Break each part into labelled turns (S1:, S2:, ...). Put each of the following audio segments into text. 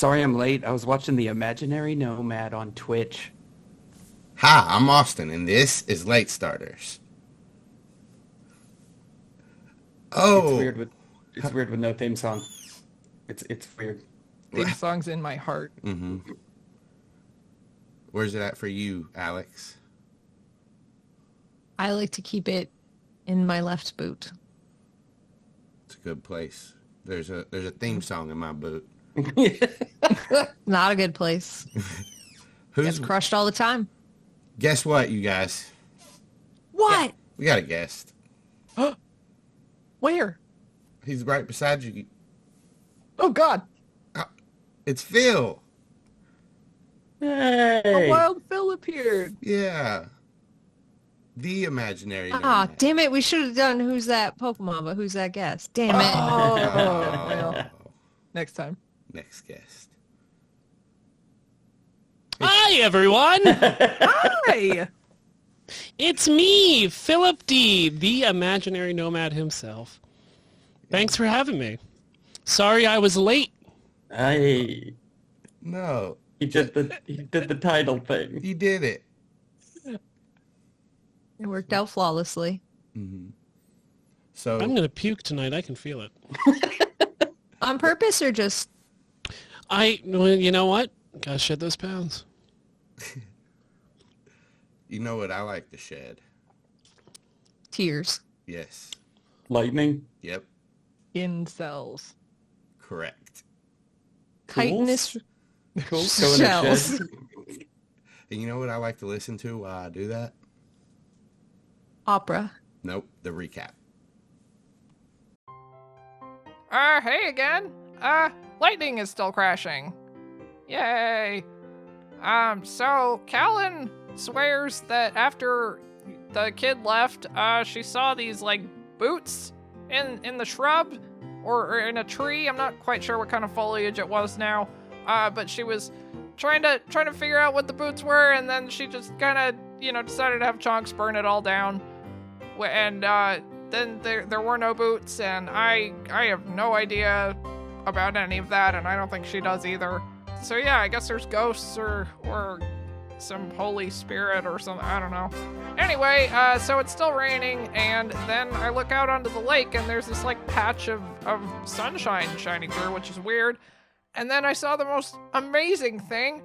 S1: Sorry I'm late. I was watching the Imaginary Nomad on Twitch.
S2: Hi, I'm Austin, and this is Late Starters.
S1: It's
S2: Oh,
S1: weird with no theme song. It's weird.
S3: Theme song's in my heart.
S2: mm-hmm. Where's it at for you, Alex?
S3: I like to keep it in my left boot.
S2: It's a good place. There's a theme song in my boot.
S3: Not a good place. Gets crushed all the time.
S2: Guess what, you guys?
S3: What?
S2: We got a guest.
S3: Where?
S2: He's right beside you.
S3: Oh, God.
S2: It's Phil.
S1: Hey.
S3: A wild Phil appeared.
S2: Yeah. The imaginary
S3: Ah,
S2: nomad.
S3: damn it. We should have done Who's That Pokemon, but Who's That Guest? Damn it.
S2: Oh.
S3: Well, next time.
S2: Next guest.
S4: Hi, everyone.
S3: Hi.
S4: It's me, Philip D, the imaginary nomad himself. Thanks for having me. Sorry I was late.
S1: Hey.
S2: No.
S1: He did the title thing.
S2: You did it.
S3: It worked out flawlessly.
S2: Mm-hmm. So
S4: I'm going to puke tonight. I can feel it.
S3: On purpose or just...
S4: Well, you know what? Gotta shed those pounds.
S2: you know what I like to shed?
S3: tears?
S2: Yes.
S1: Lightning.
S2: Yep.
S3: Incels.
S2: Correct.
S3: Chitinous
S1: Cool.
S3: shells.
S2: And you know what I like to listen to while I do that?
S3: Opera.
S2: Nope. The recap.
S5: Hey again. Lightning is still crashing. Yay. So Calynn swears that after the kid left, she saw these, like, boots in the shrub or in a tree. I'm not quite sure what kind of foliage it was now. But she was trying to figure out what the boots were, and then she just kind of, decided to have Chonks burn it all down. And, then there were no boots, and I have no idea about any of that, and I don't think she does either. So yeah, I guess there's ghosts or some holy spirit or something, I don't know. Anyway, so it's still raining, and then I look out onto the lake, and there's this, like, patch of sunshine shining through, which is weird. And then I saw the most amazing thing,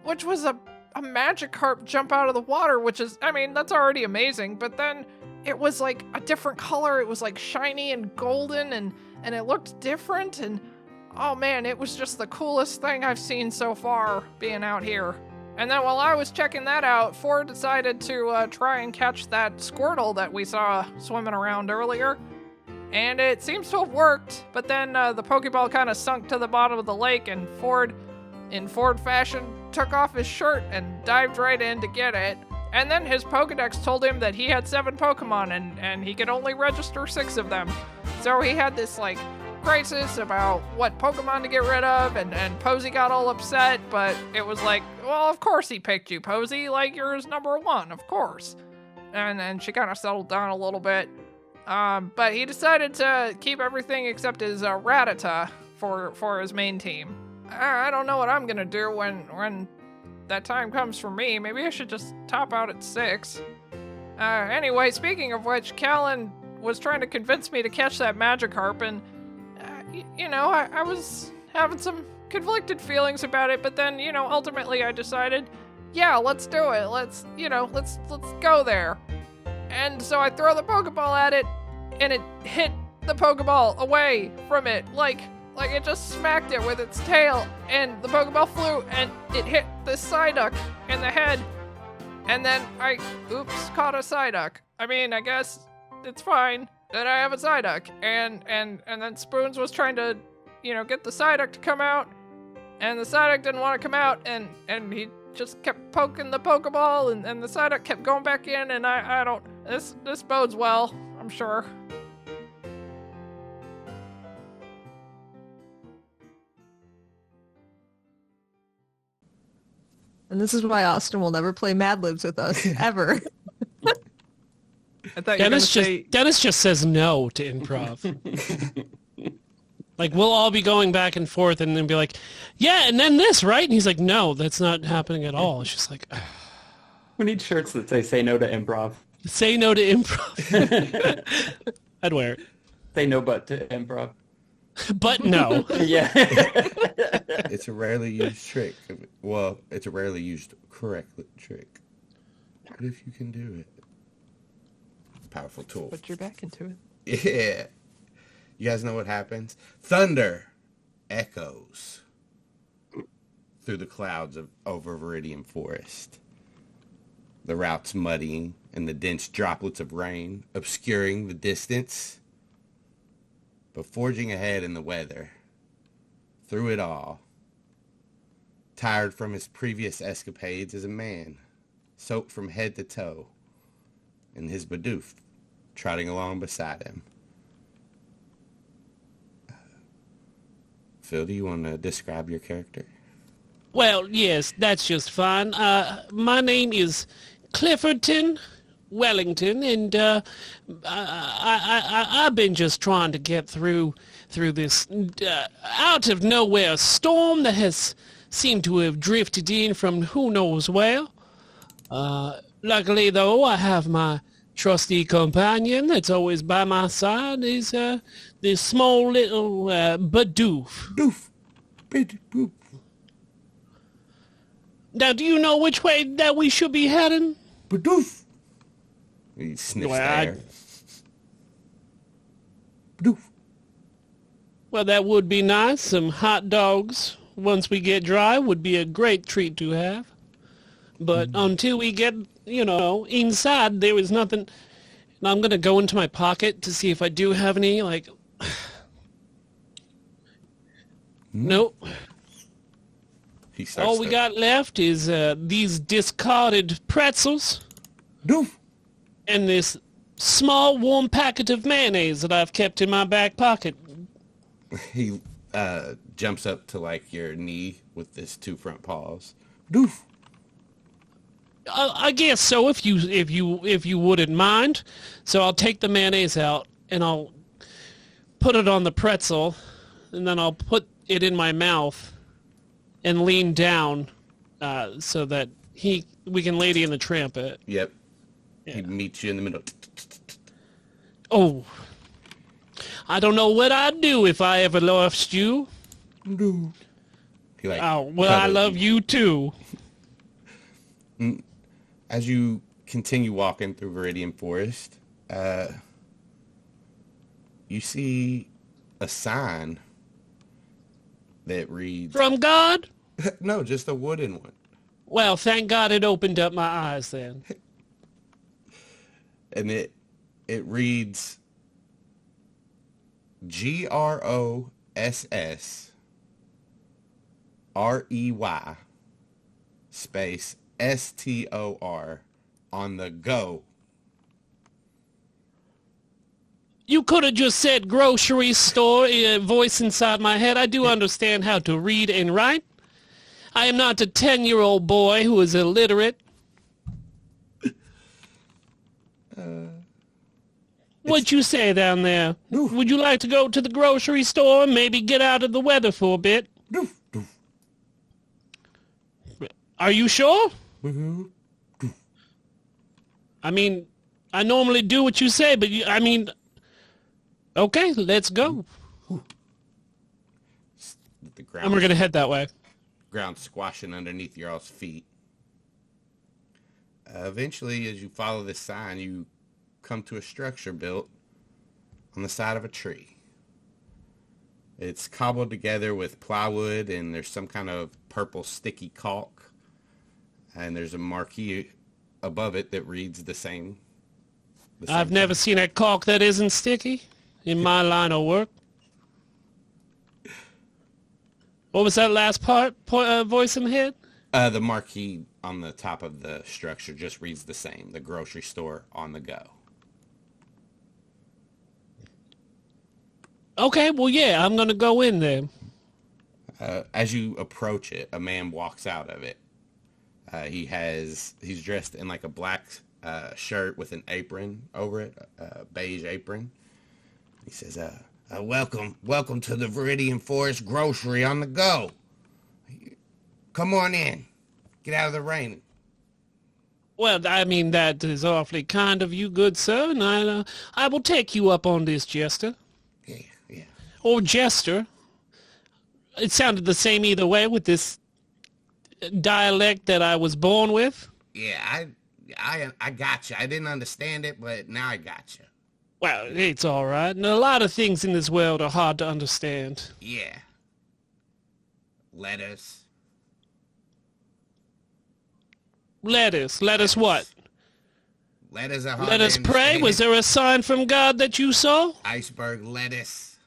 S5: which was a Magikarp jump out of the water, which is, I mean, that's already amazing, but then it was like a different color. It was like shiny and golden, and it looked different, and oh man, it was just the coolest thing I've seen so far being out here. And then while I was checking that out, Ford decided to try and catch that Squirtle that we saw swimming around earlier. And it seems to have worked, but then the Pokeball kind of sunk to the bottom of the lake, and Ford, in Ford fashion, took off his shirt and dived right in to get it. And then his Pokedex told him that he had 7 Pokemon, and he could only register 6 of them. So he had this, like, crisis about what Pokemon to get rid of, and Posey got all upset, but it was like, well, of course he picked you, Posey, like, you're his number 1, of course. And then she kind of settled down a little bit. But he decided to keep everything except his Rattata for his main team. I don't know what I'm gonna do when that time comes for me. Maybe I should just top out at 6. Anyway, speaking of which, Calynn was trying to convince me to catch that Magikarp, and I was having some conflicted feelings about it, but then, ultimately I decided, yeah, let's do it. Let's go there. And so I throw the Pokeball at it, and it hit the Pokeball away from it, like it just smacked it with its tail, and the Pokeball flew, and it hit the Psyduck in the head, and then I, caught a Psyduck. I mean, I guess it's fine that I have a Psyduck, and then Spoons was trying to, get the Psyduck to come out, and the Psyduck didn't want to come out, and he just kept poking the Pokeball, and the Psyduck kept going back in, and I don't, this bodes well, I'm sure.
S3: And this is why Austin will never play Mad Libs with us, ever.
S5: I thought you were going to say...
S4: Dennis just says no to improv. Like, we'll all be going back and forth and then be like, yeah, and then this, right? And he's like, no, that's not happening at all. It's just like,
S1: We need shirts that say no to improv.
S4: say no to improv. I'd wear it.
S1: Say no but to improv.
S4: But no.
S1: Yeah.
S2: It's a rarely used trick. Well, it's a rarely used correct trick. But if you can do it, it's a powerful tool.
S5: Put your back into it.
S2: Yeah. You guys know what happens? Thunder echoes through the clouds over Viridian Forest. The routes muddying and the dense droplets of rain obscuring the distance. But forging ahead in the weather, through it all, tired from his previous escapades as a man, soaked from head to toe, and his Bidoof trotting along beside him. Phil, do you want to describe your character?
S4: Well, yes, that's just fine. My name is Clifton Wellington, and I've been just trying to get through this out of nowhere storm that has seemed to have drifted in from who knows where. Luckily, though, I have my trusty companion that's always by my side. Is this small little Bidoof.
S2: Bidoof. Bidoof.
S4: Now, do you know which way that we should be heading?
S2: Bidoof. He sniffs the air. Bidoof.
S4: Well, that would be nice. Some hot dogs, once we get dry, would be a great treat to have. But until we get, inside, there is nothing. And I'm going to go into my pocket to see if I do have any, like... Nope. All we got left is these discarded pretzels.
S2: Doof.
S4: And this small warm packet of mayonnaise that I've kept in my back pocket.
S2: He jumps up to like your knee with his two front paws. Doof.
S4: I guess so, if you wouldn't mind. So I'll take the mayonnaise out and I'll put it on the pretzel, and then I'll put it in my mouth and lean down so that we can Lady in the Tramp it.
S2: Yep.
S4: Yeah.
S2: He meets you in the middle.
S4: Oh. I don't know what I'd do if I ever lost you.
S2: No. He like,
S4: oh, well, I love you too.
S2: As you continue walking through Viridian Forest, you see a sign that reads...
S4: From God?
S2: No, just a wooden one.
S4: Well, thank God it opened up my eyes then.
S2: And it reads GROSSREY space STOR on the go.
S4: You could have just said grocery store, voice inside my head. I do understand how to read and write. I am not a 10-year-old boy who is illiterate. What'd you say down there?
S2: Doof.
S4: Would you like to go to the grocery store and maybe get out of the weather for a bit?
S2: Doof, doof.
S4: Are you sure?
S2: Mm-hmm.
S4: I mean, I normally do what you say, but okay, let's go.
S2: The ground,
S4: And we're going to head that way.
S2: ground squashing underneath your all's feet. Eventually, as you follow this sign, you come to a structure built on the side of a tree. It's cobbled together with plywood, and there's some kind of purple sticky caulk. And there's a marquee above it that reads the same
S4: I've never seen a caulk that isn't sticky in my line of work. What was that last part, voice in the head?
S2: The marquee on the top of the structure just reads the same. The grocery store on the go.
S4: Okay, well, yeah, I'm going to go in there.
S2: As you approach it, a man walks out of it. He's dressed in like a black shirt with an apron over it, a beige apron. He says, Welcome to the Viridian Forest Grocery on the go. Come on in. Get out of the rain.
S4: Well, I mean, that is awfully kind of you, good sir, and I will take you up on this, Jester.
S2: Yeah.
S4: Or Jester. It sounded the same either way with this dialect that I was born with.
S2: Yeah, I got you. I didn't understand it, but now I got you.
S4: Well, it's all right. And a lot of things in this world are hard to understand.
S2: Yeah. Lettuce.
S4: Lettuce what?
S2: Lettuce are hard
S4: Let
S2: to
S4: us pray.
S2: understand.
S4: Was there a sign from God that you saw?
S2: Iceberg lettuce.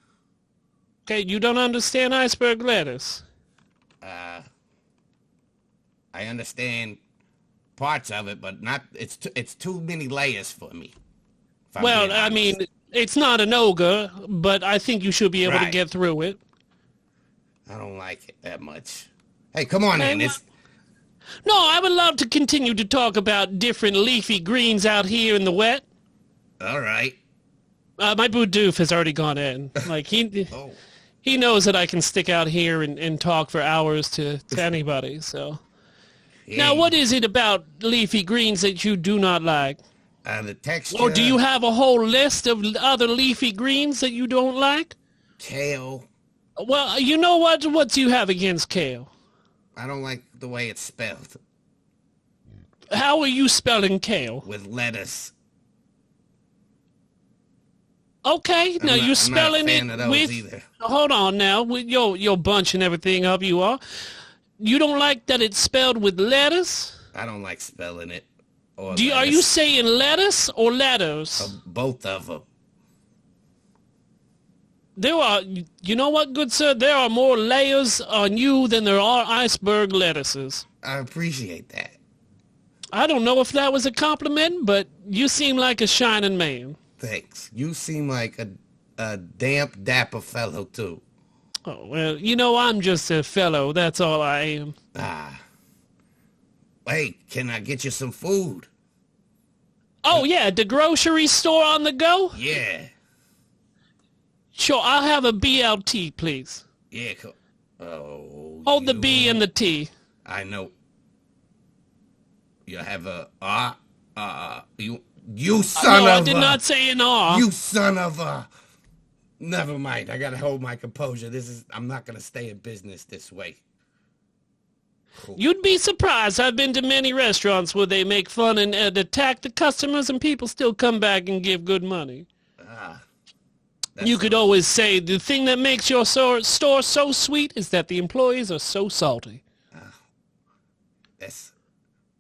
S4: Okay, you don't understand iceberg lettuce.
S2: I understand parts of it, but not. It's too many layers for me.
S4: Well, I mean, it's not an ogre, but I think you should be able to
S2: Right.
S4: get through it.
S2: I don't like it that much. Hey, come on in.
S4: No, I would love to continue to talk about different leafy greens out here in the wet.
S2: All right.
S4: My Bidoof has already gone in. Like,
S2: Oh.
S4: he knows that I can stick out here and talk for hours to anybody, so. Now, what is it about leafy greens that you do not like?
S2: The texture.
S4: Or do you have a whole list of other leafy greens that you don't like?
S2: Kale.
S4: Well, you know what? What do you have against kale?
S2: I don't like the way it's spelled.
S4: How are you spelling kale?
S2: With lettuce.
S4: Okay, now you're spelling
S2: I'm not a fan of
S4: it
S2: those
S4: with...
S2: either.
S4: Hold on now, with your bunching everything up you are. You don't like that it's spelled with lettuce?
S2: I don't like spelling it. Or
S4: Are you saying lettuce or letters?
S2: Both of them.
S4: There are, you know what, good sir? There are more layers on you than there are iceberg lettuces.
S2: I appreciate that.
S4: I don't know if that was a compliment, but you seem like a shining man.
S2: Thanks. You seem like a damp, dapper fellow, too.
S4: Oh, well, you know, I'm just a fellow. That's all I am.
S2: Hey, can I get you some food?
S4: Oh, yeah, the grocery store on the go?
S2: Yeah.
S4: Sure, I'll have a BLT, please.
S2: Yeah. Oh.
S4: Hold the B and the T.
S2: I know. You have a you son
S4: No,
S2: of
S4: I did not say an R.
S2: You son of a. Never mind. I gotta hold my composure. I'm not gonna stay in business this way. Cool.
S4: You'd be surprised. I've been to many restaurants where they make fun and attack the customers, and people still come back and give good money. You could always say the thing that makes your store so sweet is that the employees are so salty.
S2: That's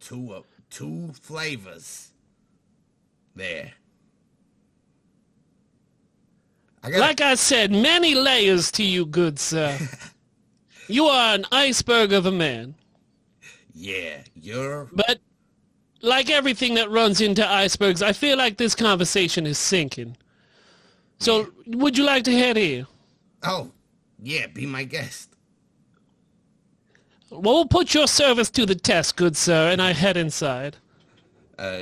S2: two flavors there.
S4: Like I said, many layers to you, good sir. You are an iceberg of a man.
S2: Yeah,
S4: But like everything that runs into icebergs, I feel like this conversation is sinking. So, would you like to head here?
S2: Oh, yeah, be my guest.
S4: Well, we'll put your service to the test, good sir, and I head inside.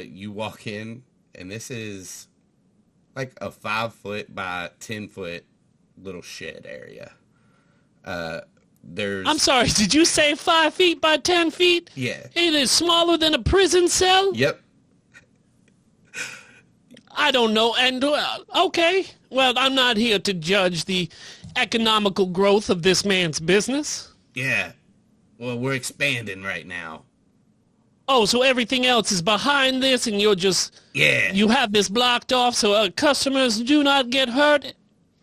S2: You walk in, and this is like a 5-foot by 10-foot little shed area.
S4: I'm sorry, did you say 5 feet by 10 feet?
S2: Yeah.
S4: It is smaller than a prison cell?
S2: Yep.
S4: I don't know, and okay. Well, I'm not here to judge the economical growth of this man's business.
S2: Yeah. Well, we're expanding right now.
S4: Oh, so everything else is behind this, and you're just...
S2: Yeah.
S4: You have this blocked off so customers do not get hurt?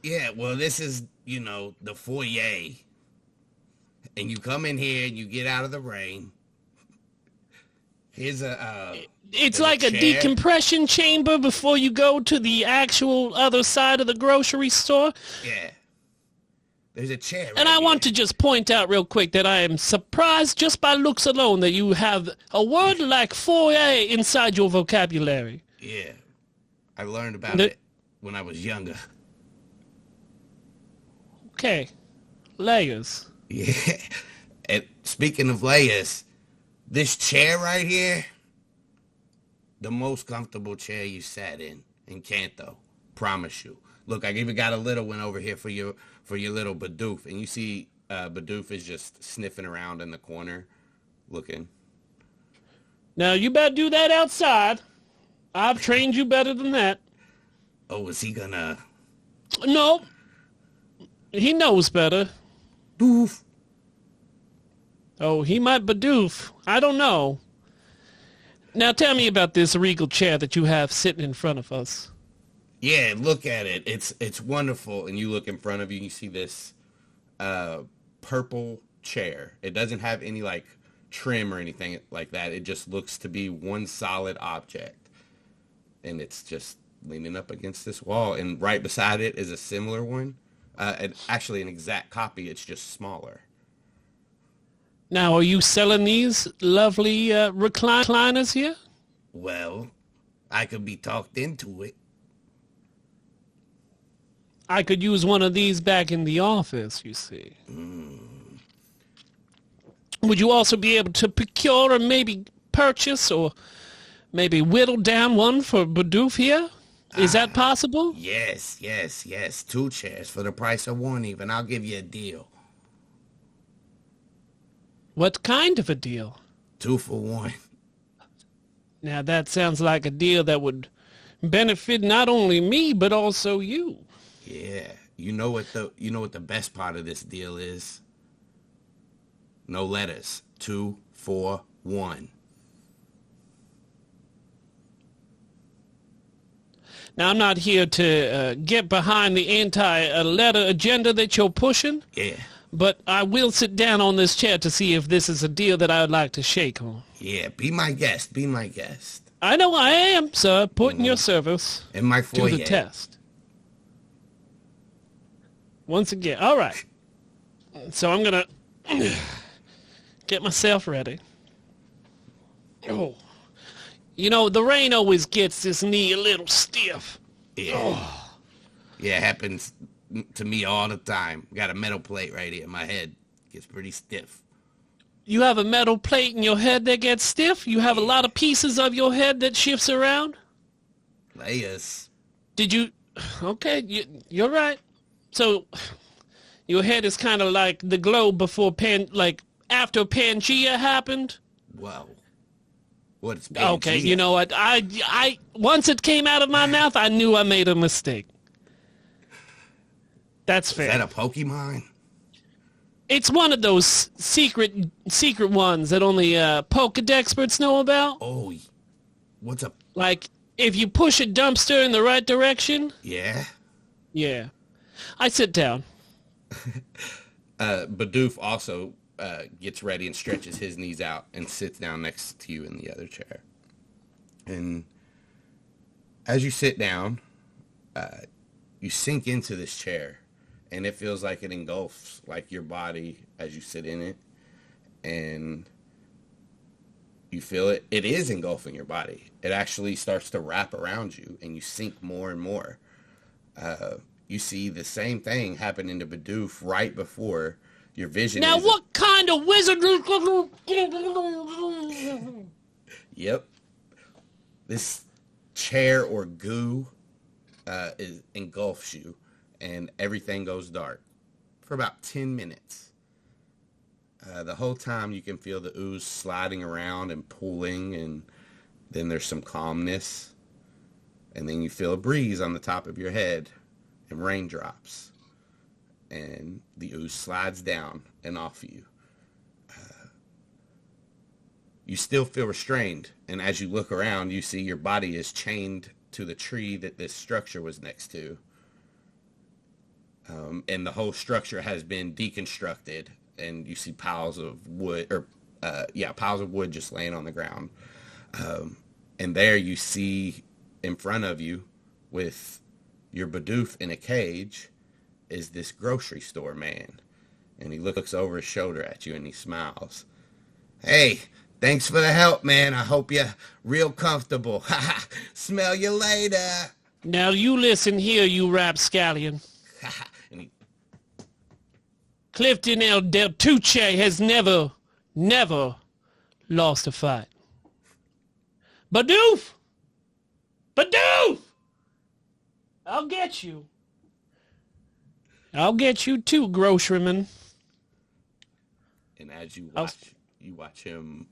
S2: Yeah, well, this is, the foyer. And you come in here, and you get out of the rain. Here's
S4: It's like a decompression chamber before you go to the actual other side of the grocery store.
S2: Yeah. There's a chair right
S4: And I
S2: here.
S4: want to just point out real quick that I am surprised just by looks alone that you have a word like foyer inside your vocabulary.
S2: Yeah. I learned about it when I was younger.
S4: Okay. Layers.
S2: Yeah. And speaking of layers, this chair right here, the most comfortable chair you sat in Kanto. Promise you. Look, I even got a little one over here for your little Bidoof. And you see Bidoof is just sniffing around in the corner, looking.
S4: Now, you better do that outside. I've trained you better than that.
S2: Oh, is he gonna...
S4: No. He knows better.
S2: Doof.
S4: Oh, he might Bidoof. I don't know. Now, tell me about this regal chair that you have sitting in front of us.
S2: Yeah, look at it. It's wonderful. And you look in front of you and you see this purple chair. It doesn't have any like trim or anything like that. It just looks to be one solid object. And it's just leaning up against this wall. And right beside it is a similar one. And actually an exact copy. It's just smaller.
S4: Now, are you selling these lovely recliners here?
S2: Well, I could be talked into it.
S4: I could use one of these back in the office, you see. Would you also be able to procure or maybe purchase or maybe whittle down one for Bidoof here? Is that possible?
S2: Yes. 2 chairs for the price of one even. I'll give you a deal.
S4: What kind of a deal?
S2: 2 for 1.
S4: Now, that sounds like a deal that would benefit not only me, but also you.
S2: Yeah. You know what the best part of this deal is? No letters. 2 for 1.
S4: Now, I'm not here to get behind the anti-letter agenda that you're pushing.
S2: Yeah.
S4: But I will sit down on this chair to see if this is a deal that I would like to shake on.
S2: Yeah, be my guest.
S4: I know I am, sir. Put in your service
S2: In my
S4: to
S2: foyer.
S4: the test. Once again. All right. So I'm going to get myself ready. Oh. You know, the rain always gets this knee a little stiff.
S2: Yeah.
S4: Oh.
S2: Yeah, it happens to me all the time. Got a metal plate right here. My head gets pretty stiff.
S4: You have a metal plate in your head that gets stiff? You have a lot of pieces of your head that shifts around?
S2: Layers.
S4: Did you... Okay, you're right. So, your head is kind of like the globe before after Pangea happened?
S2: Whoa. What's Pangea?
S4: Okay, you know what? I once it came out of my mouth, I knew I made a mistake. That's fair.
S2: Is that a Pokemon?
S4: It's one of those secret ones that only Pokedex experts know about.
S2: Oh, what's up?
S4: Like, if you push a dumpster in the right direction.
S2: Yeah?
S4: Yeah. I sit down.
S2: Bidoof also gets ready and stretches his knees out and sits down next to you in the other chair. And as you sit down, you sink into this chair. And it feels like it engulfs like your body as you sit in it. And you feel it. It is engulfing your body. It actually starts to wrap around you. And you sink more and more. You see the same thing happening to Bidoof right before your vision.
S4: Now, what kind of wizard...
S2: Yep. This chair or goo engulfs you. And everything goes dark for about 10 minutes. The whole time you can feel the ooze sliding around and pulling, and then there's some calmness. And then you feel a breeze on the top of your head and raindrops. And the ooze slides down and off you. You still feel restrained. And as you look around, you see your body is chained to the tree that this structure was next to. And the whole structure has been deconstructed, and you see piles of wood, piles of wood just laying on the ground. And there you see in front of you, with your Bidoof in a cage, is this grocery store man. And he looks over his shoulder at you and he smiles. Hey, thanks for the help, man. I hope you're real comfortable. Smell you later.
S4: Now you listen here, you rapscallion. Clifton El Tlacuache has never lost a fight. Bidoof! I'll get you. I'll get you too, groceryman.
S2: And as you watch him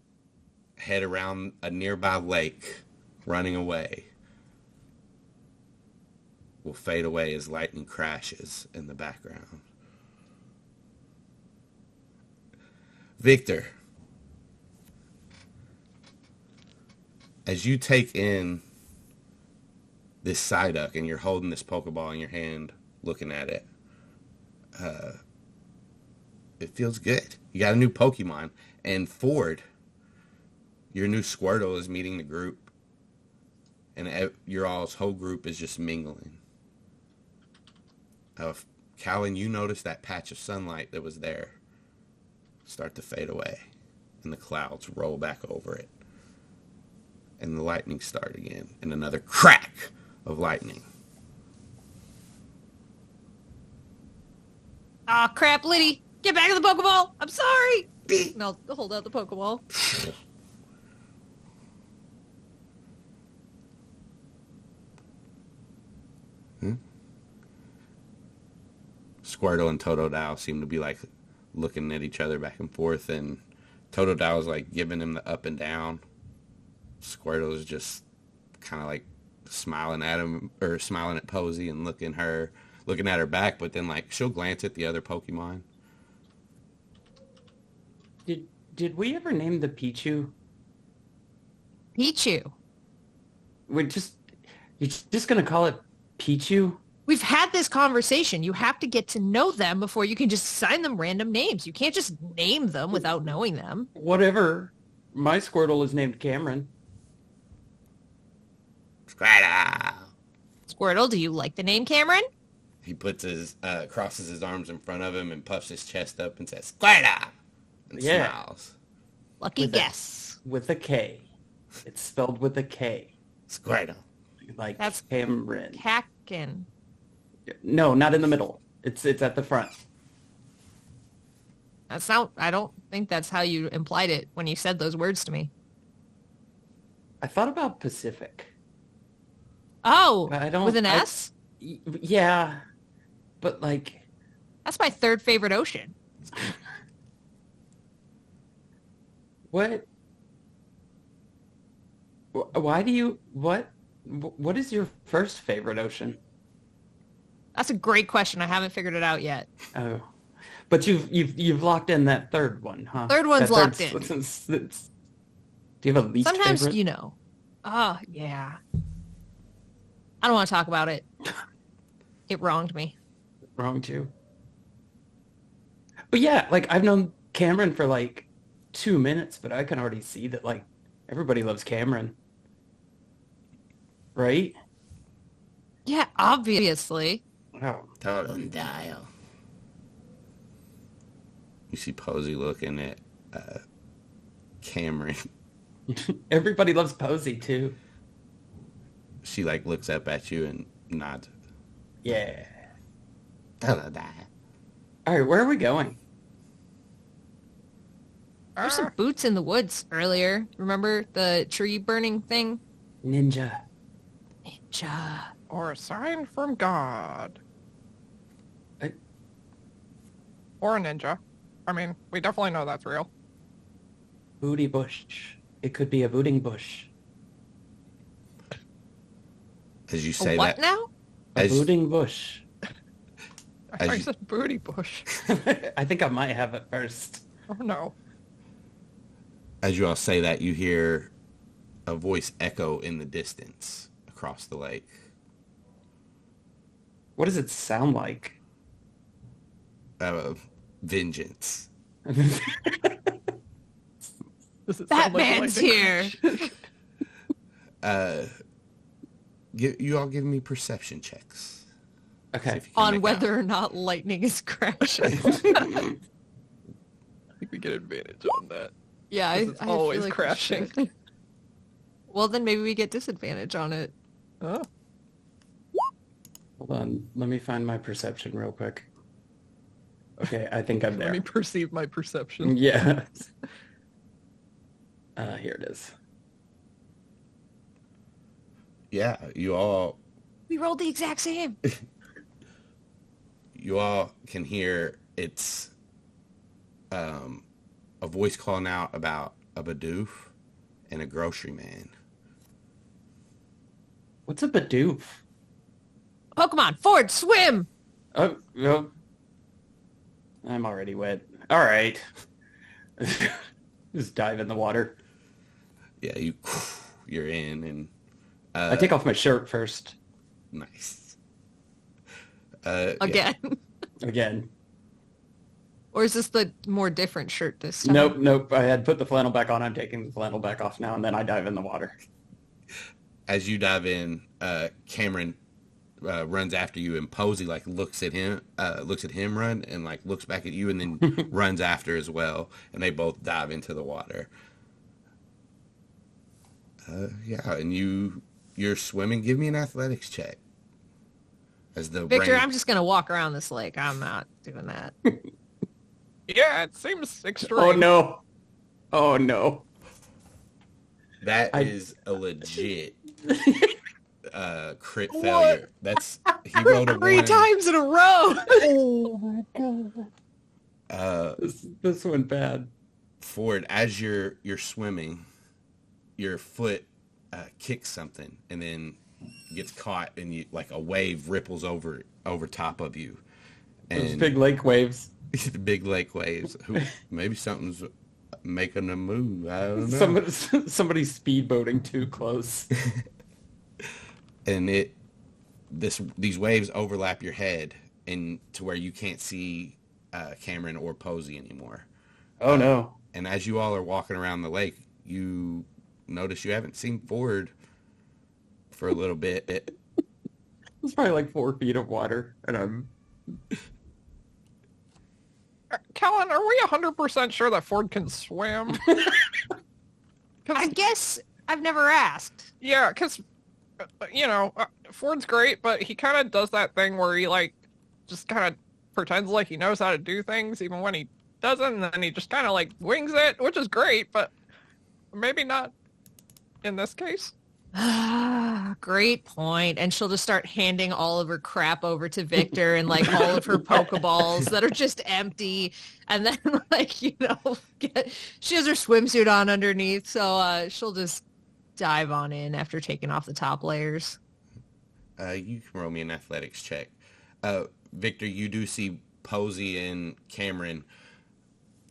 S2: head around a nearby lake, running away. Will fade away as lightning crashes in the background. Victor, as you take in this Psyduck and you're holding this Pokeball in your hand, looking at it, it feels good. You got a new Pokemon. And Ford, your new Squirtle, is meeting the group. And your all's whole group is just mingling. Calynn, you notice that patch of sunlight that was there start to fade away. And the clouds roll back over it. And the lightning start again. And another crack of lightning.
S3: Aw, crap, Liddy. Get back to the Pokeball. I'm sorry. And I'll hold out the Pokeball.
S2: Squirtle and Totodile seem to be like looking at each other back and forth, and Totodile's like giving him the up and down. Squirtle is just kind of like smiling at him, or smiling at Posey and looking at her back, but then like she'll glance at the other Pokemon.
S1: Did we ever name the Pichu?
S3: Pichu.
S1: You're just gonna call it Pichu?
S3: We've had this conversation. You have to get to know them before you can just assign them random names. You can't just name them without knowing them.
S1: Whatever. My Squirtle is named Cameron.
S2: Squirtle.
S3: Squirtle, do you like the name Cameron?
S2: He puts crosses his arms in front of him and puffs his chest up and says, Squirtle! And smiles.
S3: Lucky guess.
S1: With a K. It's spelled with a K.
S2: Squirtle.
S1: Like
S3: That's
S1: Cameron.
S3: Kakin.
S1: No, not in the middle. It's at the front.
S3: That's not, I don't think that's how you implied it when you said those words to me.
S1: I thought about Pacific.
S3: Oh,
S1: But I don't,
S3: with an S?
S1: Yeah, but like...
S3: That's my third favorite ocean.
S1: What? Why do you... What is your first favorite ocean?
S3: That's a great question. I haven't figured it out yet.
S1: Oh. But you've locked in that third one, huh?
S3: Third one's
S1: That
S3: locked
S1: third's-
S3: in.
S1: Do you have a least
S3: Sometimes,
S1: favorite?
S3: you know. Oh, yeah. I don't want to talk about it. It wronged me.
S1: Wrong too. But yeah, like I've known Cameron for like 2 minutes, but I can already see that like everybody loves Cameron. Right?
S3: Yeah, obviously.
S1: Oh.
S2: Totodile. You see Posey looking at Cameron.
S1: Everybody loves Posey too.
S2: She like looks up at you and nods.
S1: Yeah.
S2: Totodile.
S1: All right, where are we going?
S3: There's some boots in the woods earlier. Remember the tree burning thing?
S1: Ninja.
S3: Ninja.
S5: Or a sign from God.
S1: I-
S5: Or a ninja. I mean, we definitely know that's real.
S1: Booty bush. It could be a booting bush.
S2: As you
S3: A
S2: say
S3: what
S2: that,
S3: now?
S1: A
S2: As-
S1: booting bush.
S5: I
S2: As
S5: thought you
S2: you-
S5: said booty bush.
S1: I think I might have it first.
S5: Oh no.
S2: as you all say that, you hear a voice echo in the distance across the lake.
S1: What does it sound like?
S2: Vengeance.
S5: Does it sound like
S3: Batman's
S5: lightning
S3: here.
S5: crash?
S2: You all give me perception checks. See
S1: Okay.
S2: if you can
S3: On
S2: make
S3: whether or not lightning is crashing.
S5: I think we get advantage on that.
S3: Yeah,
S5: It's
S3: I
S5: always
S3: feel like we
S5: crashing.
S3: should. Well, then maybe we get disadvantage on it.
S5: Oh.
S1: Hold on. Let me find my perception real quick. Okay, I think I'm
S5: Let me
S1: there.
S5: perceive my perception.
S1: Yeah. Here it is.
S2: Yeah, you all
S3: We rolled the exact same.
S2: You all can hear it's a voice calling out about a Bidoof and a groceryman.
S1: What's a Bidoof?
S3: Pokemon, Ford, swim!
S1: Oh, I'm already wet. All right. Just dive in the water.
S2: Yeah, you're in, and
S1: I take off my shirt first.
S2: nice.
S3: Again.
S1: Again.
S3: Or is this the more different shirt this time?
S1: Nope. I had put the flannel back on. I'm taking the flannel back off now, and then I dive in the water.
S2: As you dive in, Cameron runs after you, and Posey like looks at him run, and like looks back at you, and then runs after as well, and they both dive into the water. Yeah, and you're swimming. Give me an athletics check. As the
S3: Victor,
S2: rain...
S3: I'm just going to walk around this lake. I'm not doing that.
S5: Yeah, it seems extreme.
S1: Oh no.
S2: That is a legit crit failure. That's he rolled a
S3: Three
S2: 1.
S3: times in a row.
S1: Oh my god. This went bad.
S2: Ford, as you're swimming, your foot kicks something and then gets caught, and you like a wave ripples over top of you. And
S1: Those big lake waves.
S2: big lake waves. Maybe something's making a move. I don't know.
S1: Somebody's speedboating too close.
S2: And these waves overlap your head, and to where you can't see Cameron or Posey anymore.
S1: Oh no.
S2: And as you all are walking around the lake, you notice you haven't seen Ford for a little bit.
S1: It's probably like 4 feet of water, and I'm...
S5: Calynn, are we 100% sure that Ford can swim?
S3: I guess I've never asked.
S5: Yeah, because, Ford's great, but he kind of does that thing where he, like, just kind of pretends like he knows how to do things, even when he doesn't, and then he just kind of, like, wings it, which is great, but maybe not in this case.
S3: Great point. And she'll just start handing all of her crap over to Victor and like all of her Pokeballs that are just empty. And then like, she has her swimsuit on underneath. So she'll just dive on in after taking off the top layers.
S2: You can roll me an athletics check. Victor, you do see Posey and Cameron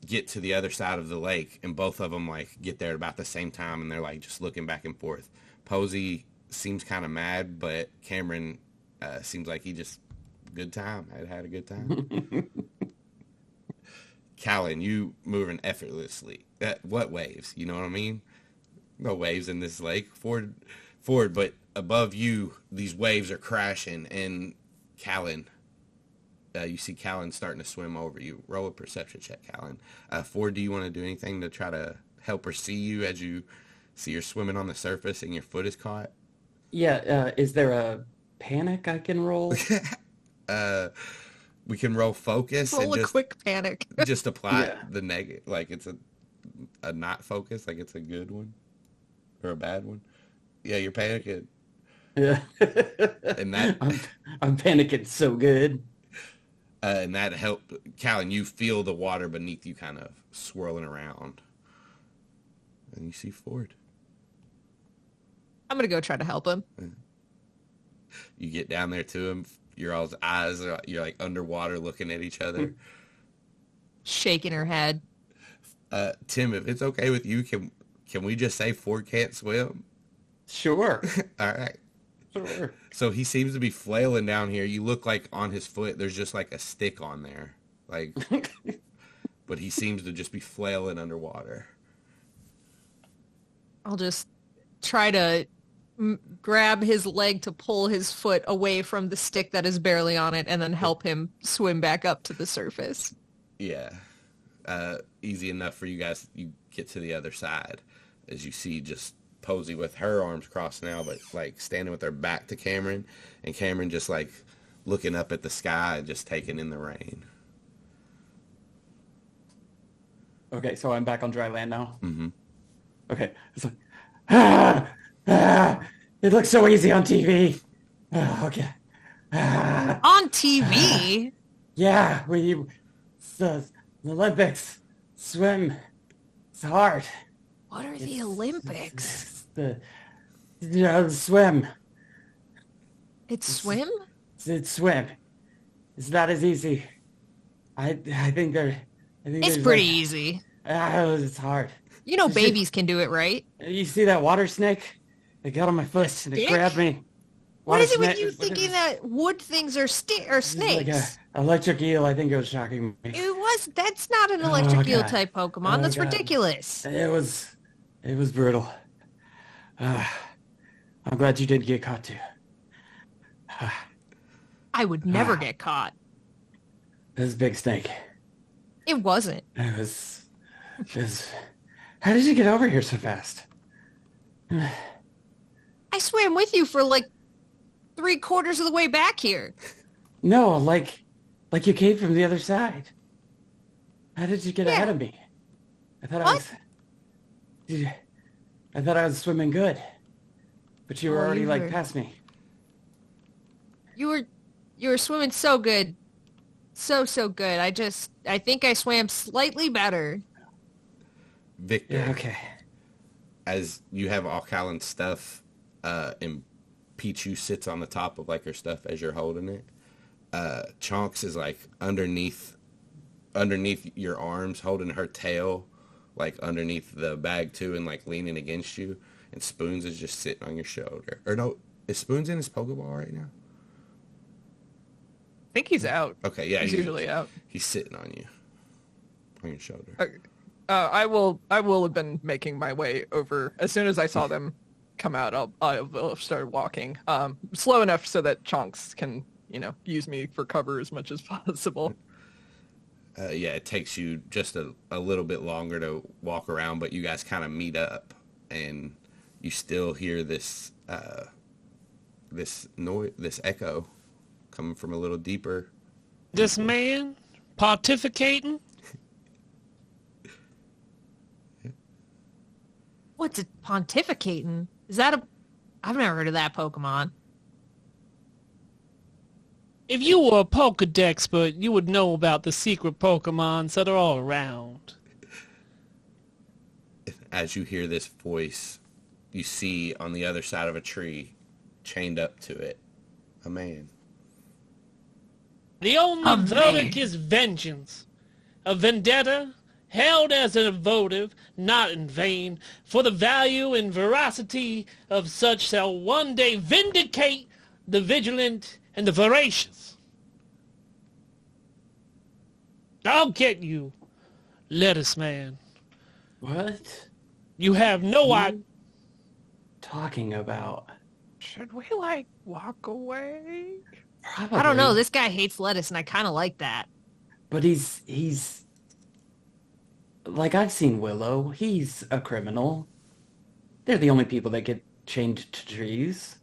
S2: get to the other side of the lake, and both of them like get there at about the same time, and they're like just looking back and forth. Posey seems kind of mad, but Cameron seems like he just good time. Had a good time. Calynn, you moving effortlessly. What waves? You know what I mean? No waves in this lake. Ford, but above you, these waves are crashing, and Calynn, you see Calynn starting to swim over you. Roll a perception check, Calynn. Ford, do you want to do anything to try to help her see you as you see you're swimming on the surface and your foot is caught?
S1: Yeah, is there a panic I can roll?
S2: We can roll focus
S3: Roll
S2: and
S3: a
S2: just
S3: quick panic.
S2: just apply
S1: Yeah.
S2: the negative, like it's a not focus, like it's a good one or a bad one. Yeah, you're panicking.
S1: Yeah.
S2: And that
S1: I'm panicking so good.
S2: and that helped. Calynn, you feel the water beneath you kind of swirling around, and you see Ford.
S3: I'm going to go try to help him.
S2: You get down there to him. Your all's eyes are, you're like underwater looking at each other.
S3: Shaking her head.
S2: Tim, if it's okay with you, can we just say Ford can't swim?
S1: Sure.
S2: All right.
S1: Sure.
S2: So he seems to be flailing down here. You look like on his foot, there's just like a stick on there. Like, but he seems to just be flailing underwater.
S3: I'll just try to grab his leg to pull his foot away from the stick that is barely on it and then help him swim back up to the surface.
S2: Yeah. Easy enough for you guys. You get to the other side as you see just Posey with her arms crossed now, but like standing with her back to Cameron, and Cameron just like looking up at the sky, just taking in the rain.
S1: Okay, so I'm back on dry land now.
S2: Mm-hmm.
S1: Okay. It's like, it looks so easy on TV. Okay. Ah,
S3: On TV?
S1: yeah, it's the Olympics swim. It's hard.
S3: What are the Olympics?
S1: It's the swim.
S3: It's swim?
S1: It's swim. It's not as easy. I think
S3: It's
S1: there's
S3: pretty
S1: like,
S3: easy.
S1: it's hard.
S3: You know babies can do it, right?
S1: You see that water snake? It got on my foot and it
S3: stick?
S1: grabbed me.
S3: What
S1: Water
S3: is it with
S1: snake-
S3: you
S1: what is
S3: thinking
S1: it?
S3: that wood things are
S1: It's like a
S3: snakes?
S1: electric eel. I think it was shocking me.
S3: That's not an electric eel
S1: God.
S3: type Pokemon.
S1: Oh,
S3: That's
S1: God.
S3: ridiculous.
S1: It was brutal. I'm glad you didn't get caught too.
S3: I would never get caught.
S1: This big snake.
S3: It wasn't.
S1: It was. How did you get over here so fast?
S3: I swam with you for like 3/4 of the way back here.
S1: No, like you came from the other side. How did you get
S3: Yeah.
S1: ahead of me? I thought
S3: What?
S1: I thought I was swimming good, but you were
S3: Oh,
S1: already
S3: you
S1: like
S3: were-
S1: past me.
S3: You were swimming so good. So good. I think I swam slightly better.
S2: Victor,
S1: Yeah. Okay.
S2: as you have all Calyn's stuff, and Pichu sits on the top of like her stuff as you're holding it. Chonks is like underneath your arms, holding her tail, like underneath the bag too, and like leaning against you. And Spoons is just sitting on your shoulder. Or no, is Spoons in his Pokeball right now?
S5: I think he's out.
S2: Okay, yeah,
S5: He's usually out.
S2: He's sitting on your shoulder.
S5: I will have been making my way over as soon as I saw them come out. I will have started walking, slow enough so that Chonks can use me for cover as much as possible.
S2: Yeah, it takes you just a little bit longer to walk around, but you guys kind of meet up, and you still hear this noise, this echo coming from a little deeper.
S4: This man pontificating?
S3: What's it pontificating? Is that a... I've never heard of that Pokemon.
S4: If you were a Pokedex expert, you would know about the secret Pokemons that are all around.
S2: As you hear this voice, you see on the other side of a tree, chained up to it, a man.
S4: The only
S3: Oh, man.
S4: verdict is vengeance. A vendetta held as a votive, not in vain, for the value and veracity of such shall one day vindicate the vigilant and the voracious. I'll get you, lettuce man.
S1: What?
S4: You have no idea.
S1: Talking about?
S5: Should we walk away?
S1: Probably.
S3: I don't know. This guy hates lettuce, and I kind of like that.
S1: But he's like, I've seen Willow. He's a criminal. They're the only people that get chained to trees.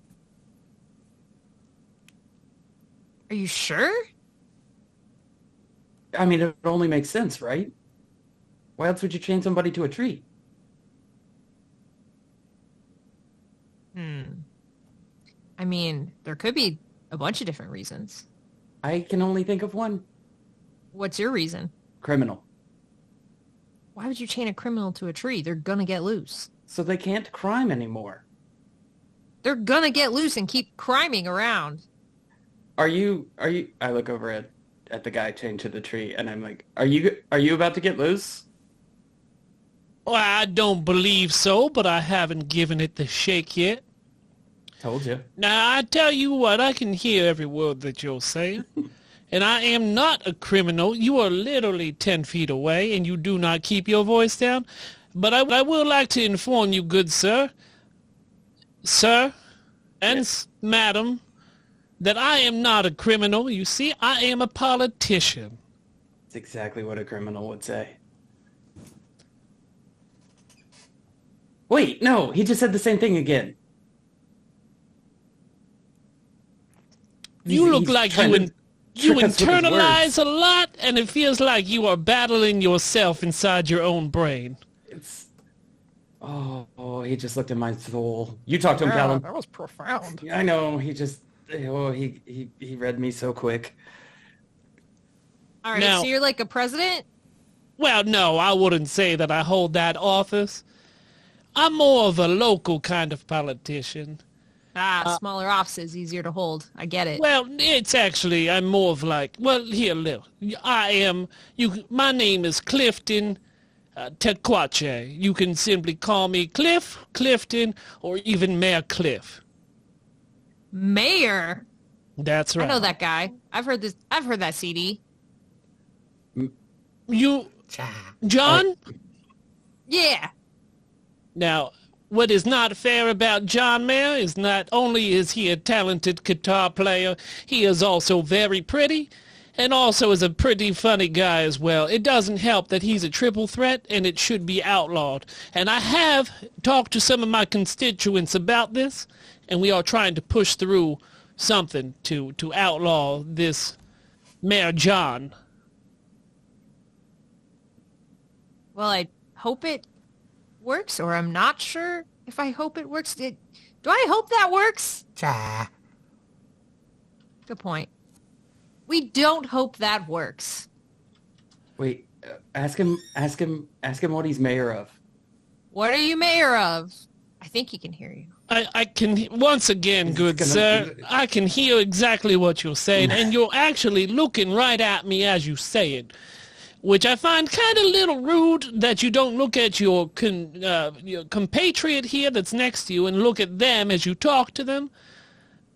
S3: Are you sure?
S1: I mean, it only makes sense, right? Why else would you chain somebody to a tree?
S3: I mean, there could be a bunch of different reasons.
S1: I can only think of one.
S3: What's your reason?
S1: Criminal.
S3: Why would you chain a criminal to a tree? They're gonna get loose.
S1: So they can't crime anymore.
S3: They're gonna get loose and keep criming around.
S1: Are you I look over at the guy chained to the tree and I'm like, are you about to get loose?
S4: Well, I don't believe so, but I haven't given it the shake yet.
S1: Told you.
S4: Now, I tell you what, I can hear every word that you're saying. And I am not a criminal. You are literally 10 feet away, and you do not keep your voice down. But I would like to inform you, good sir, and madam, that I am not a criminal. You see, I am a politician.
S1: It's exactly what a criminal would say. Wait, no, he just said the same thing again.
S4: You look
S1: He's
S4: like
S1: trying to
S4: you
S1: trick us with his
S4: internalize
S1: words.
S4: a lot, and it feels like you are battling yourself inside your own brain.
S1: It's... Oh, he just looked at my soul. You talked to him,
S5: Yeah,
S1: Calynn.
S5: that was profound.
S1: I know, he just Oh, he read me so quick.
S3: All right,
S4: Now-
S3: so you're like a president?
S4: Well, no, I wouldn't say that I hold that office. I'm more of a local kind of politician.
S3: Smaller offices, easier to hold. I get it.
S4: Well, it's actually, I'm more of like, well, here, look. My name is Clifton Tlacuache. You can simply call me Cliff, Clifton, or even Mayor Cliff.
S3: Mayor?
S4: That's right.
S3: I know that guy. I've heard that CD.
S4: You, John?
S3: Yeah.
S4: Now, what is not fair about John Mayer is not only is he a talented guitar player, he is also very pretty, and also is a pretty funny guy as well. It doesn't help that he's a triple threat, and it should be outlawed. And I have talked to some of my constituents about this, and we are trying to push through something to outlaw this Mayor John.
S3: Well, I hope it works, or I'm not sure if I hope it works. Do I hope that works? Good point. We don't hope that works.
S1: Wait, ask him what he's mayor of.
S3: What are you mayor of? I think he can hear you.
S4: I can, once again, good
S1: gonna-
S4: sir, I can hear exactly what you're saying, and you're actually looking right at me as you say it, which I find kind of a little rude that you don't look at your compatriot here that's next to you and look at them as you talk to them,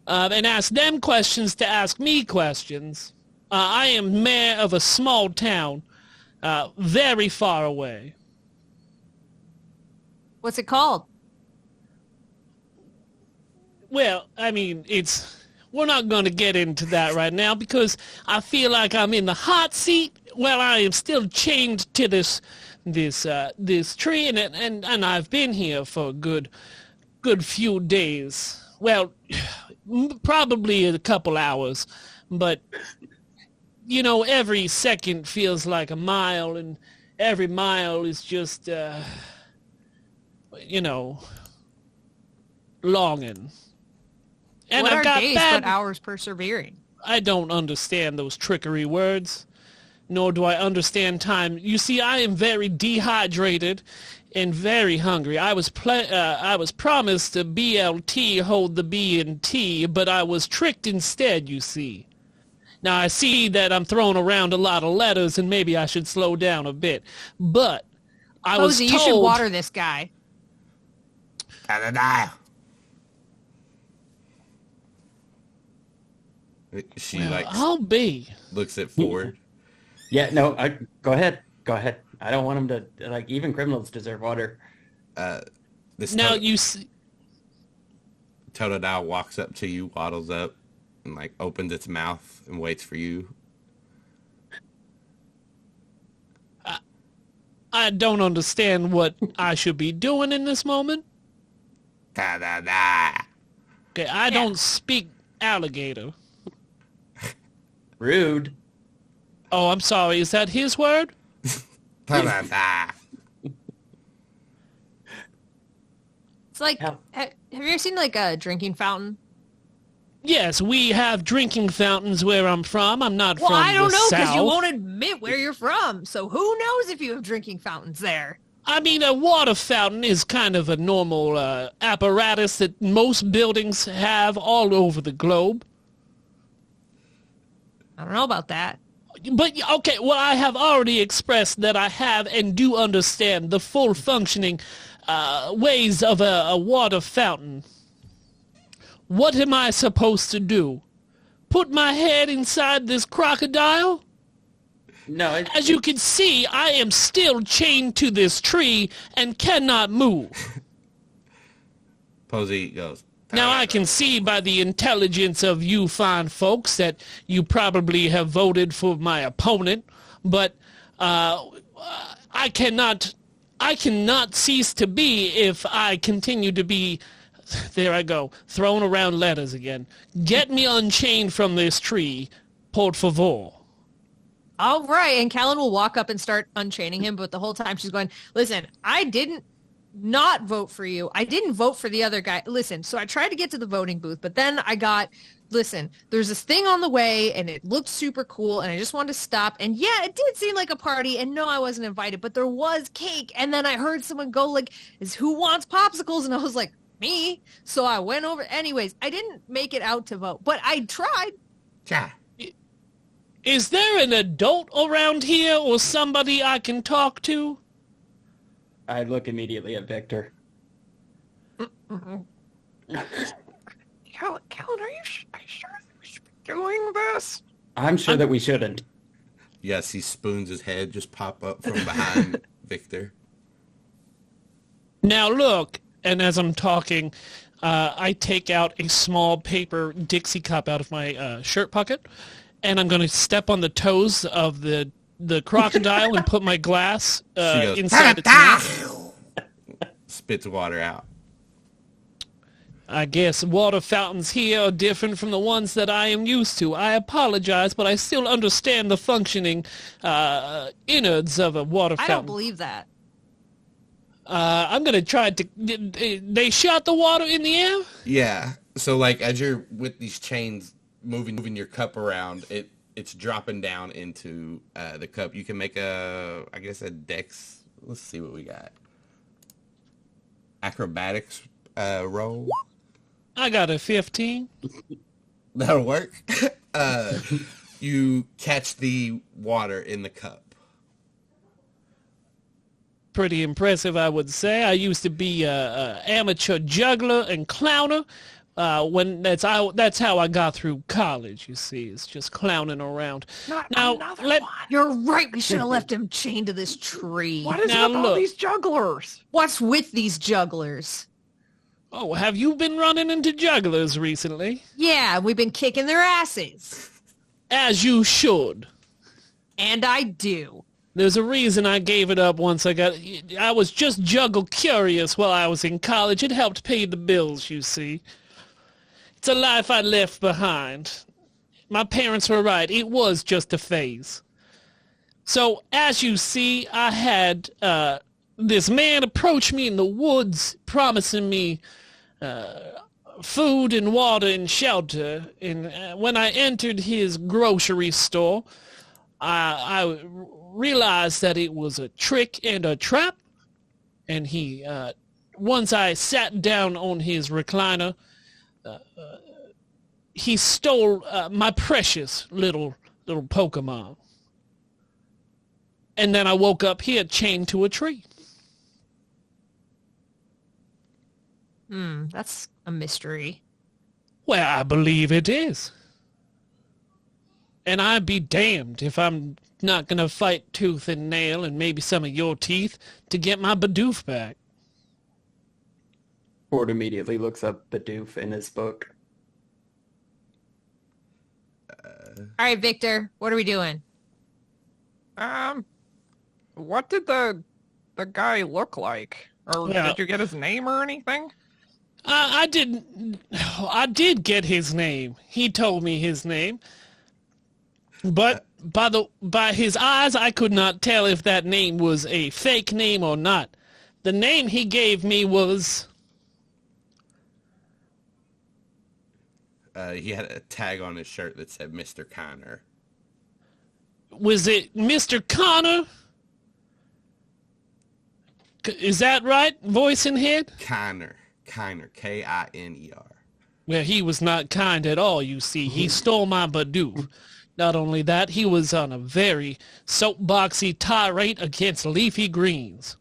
S4: and ask them questions to ask me questions. I am mayor of a small town, very far away.
S3: What's it called?
S4: Well, I mean, we're not going to get into that right now because I feel like I'm in the hot seat while I am still chained to this tree, and I've been here for a good few days. Well, probably a couple hours, but you know, every second feels like a mile, and every mile is just longing. And
S3: what
S4: I've
S3: are
S4: got
S3: days
S4: bad.
S3: but hours persevering?
S4: I don't understand those trickery words, nor do I understand time. You see, I am very dehydrated and very hungry. I was promised a BLT hold the B and T, but I was tricked instead, you see. Now, I see that I'm throwing around a lot of letters, and maybe I should slow down a bit. But I was
S3: Posey,
S4: told...
S3: you should water this guy.
S2: She
S4: I'll be.
S2: looks at Ford.
S1: Yeah, no, go ahead. I don't want him to, like, even criminals deserve water.
S2: This
S4: Now, you see...
S2: Totodile walks up to you, waddles up, and like opens its mouth and waits for you.
S4: I don't understand what I should be doing in this moment.
S2: Ta-da-da.
S4: Okay, I don't speak alligator.
S1: Rude.
S4: Oh, I'm sorry. Is that his word?
S2: Ta-da-da.
S3: It's like,
S1: Yeah.
S3: have you ever seen like a drinking fountain?
S4: Yes, we have drinking fountains where I'm from. I'm not
S3: Well,
S4: from
S3: I don't
S4: the
S3: know because
S4: South.
S3: you won't admit where you're from. So who knows if you have drinking fountains there?
S4: I mean, a water fountain is kind of a normal apparatus that most buildings have all over the globe.
S3: I don't know about that.
S4: But, okay, well, I have already expressed that I have and do understand the full functioning ways of a water fountain. What am I supposed to do? Put my head inside this crocodile?
S1: No,
S4: As you can see, I am still chained to this tree and cannot move.
S2: Posey goes.
S4: Now, I can see by the intelligence of you fine folks that you probably have voted for my opponent, but I cannot cease to be if I continue to be, there I go, throwing around letters again. Get me unchained from this tree, por favor.
S3: All right. And Calynn will walk up and start unchaining him. But the whole time she's going, listen, I didn't not vote for you. I didn't vote for the other guy. Listen, so I tried to get to the voting booth, but then I got listen, there's this thing on the way and it looked super cool and I just wanted to stop. And yeah, it did seem like a party and no, I wasn't invited, but there was cake. And then I heard someone go like, "Is who wants popsicles?" And I was like, "Me." So I went over. Anyways, I didn't make it out to vote, but I tried.
S2: Yeah.
S4: Is there an adult around here or somebody I can talk to?
S1: I look immediately at Victor.
S5: Calynn, are you sure that we should be doing this?
S1: I'm sure that we shouldn't.
S2: Yes, he spoons his head just pop up from behind Victor.
S4: Now look, and as I'm talking, I take out a small paper Dixie cup out of my shirt pocket, and I'm going to step on the toes of the crocodile and put my glass
S2: She goes,
S4: inside its mouth.
S2: Spits water out.
S4: I guess water fountains here are different from the ones that I am used to. I apologize, but I still understand the functioning innards of a water
S3: I
S4: fountain.
S3: don't believe that.
S4: I'm going to try to... They shot the water in the air?
S2: Yeah. So like as you're with these chains moving your cup around, it's dropping down into the cup. You can make a dex. Let's see what we got. Acrobatics roll.
S4: I got a 15.
S2: That'll work. You catch the water in the cup.
S4: Pretty impressive, I would say. I used to be a amateur juggler and clowner. That's how I got through college. You see, it's just clowning around.
S5: Not
S4: Now,
S5: another
S4: let-
S5: one.
S3: You're right. We should have left him chained to this tree.
S5: What is
S4: Now
S5: it with all
S4: look.
S5: these jugglers?
S3: What's with these jugglers?
S4: Oh, have you been running into jugglers recently?
S3: Yeah, we've been kicking their asses.
S4: As you should.
S3: And I do.
S4: There's a reason I gave it up once I was just juggle curious while I was in college. It helped pay the bills, you see. It's a life I left behind. My parents were right. It was just a phase. So, as you see, I had this man approach me in the woods, promising me food and water and shelter. And when I entered his grocery store, I realized that it was a trick and a trap. And once I sat down on his recliner, he stole my precious little Pokemon. And then I woke up here chained to a tree.
S3: That's a mystery.
S4: Well, I believe it is. And I'd be damned if I'm not going to fight tooth and nail and maybe some of your teeth to get my Bidoof back.
S1: Ford immediately looks up Bidoof in his book.
S3: All right, Victor, what are we doing?
S5: What did the guy look like? Or
S4: Yeah.
S5: did you get his name or anything?
S4: I did get his name. He told me his name. But by his eyes, I could not tell if that name was a fake name or not. The name he gave me was...
S2: He had a tag on his shirt that said Mr. Connor.
S4: Was it Mr. Connor? Is that right? Voice in head?
S2: Connor, K-I-N-E-R.
S4: Well, he was not kind at all, you see. He stole my Bidoof. Not only that, he was on a very soapboxy tirade against leafy greens.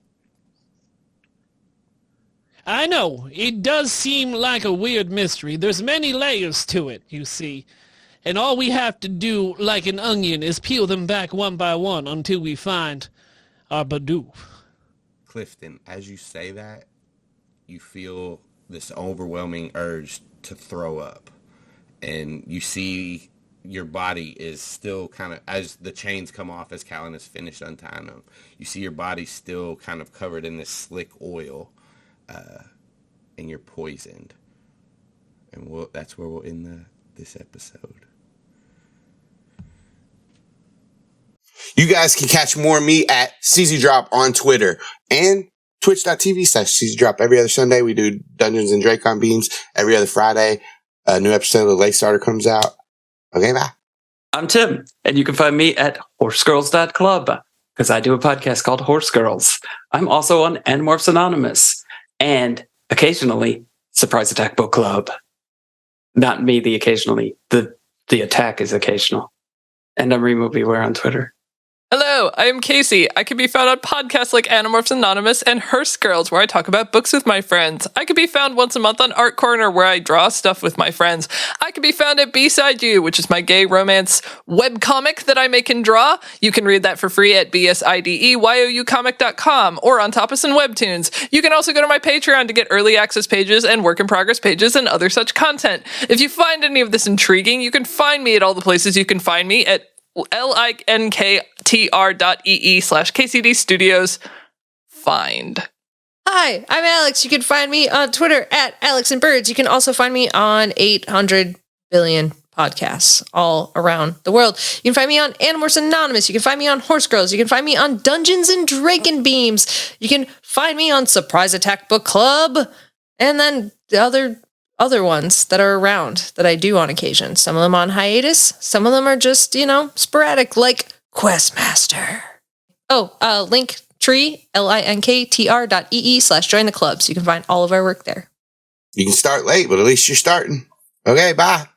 S4: I know, it does seem like a weird mystery. There's many layers to it, you see. And all we have to do, like an onion, is peel them back one by one until we find our Bidoof.
S2: Clifton, as you say that, you feel this overwhelming urge to throw up. And you see your body is still kind of, as the chains come off, as Calynn has finished untying them, you see your body still kind of covered in this slick oil, and you're poisoned. And that's where we'll end this episode. You guys can catch more of me at CZDrop on Twitter and twitch.tv/CZDrop. Every other Sunday, we do Dungeons and Dracon Beams. Every other Friday, A new episode of Late Starter comes out. Okay, bye.
S1: I'm Tim, and you can find me at horsegirls.club because I do a podcast called Horse Girls. I'm also on Animorphs Anonymous and occasionally Surprise Attack Book Club. Not me, the occasionally. The attack is occasional. And I'm Remo Beware on Twitter.
S5: Hello, I am Kaycie. I can be found on podcasts like Animorphs Anonymous and Hearst Girls, where I talk about books with my friends. I can be found once a month on Art Corner, where I draw stuff with my friends. I can be found at B-Side You, which is my gay romance webcomic that I make and draw. You can read that for free at bsideyoucomic.com or on Tapas and Webtoons. You can also go to my Patreon to get early access pages and work in progress pages and other such content. If you find any of this intriguing, you can find me at all the places you can find me at linktr.ee/KCD Studios. Find.
S3: Hi, I'm Alex. You can find me on Twitter at Alex and Birds. You can also find me on 800 billion podcasts all around the world. You can find me on Animorphs Anonymous. You can find me on Horse Girls. You can find me on Dungeons and Dragon Beams. You can find me on Surprise Attack Book Club. And then the other ones that are around that I do on occasion. Some of them on hiatus. Some of them are just, sporadic, like Questmaster. Oh, Linktree, linktr.ee/join the club. So you can find all of our work there.
S2: You can start late, but at least you're starting. Okay, bye.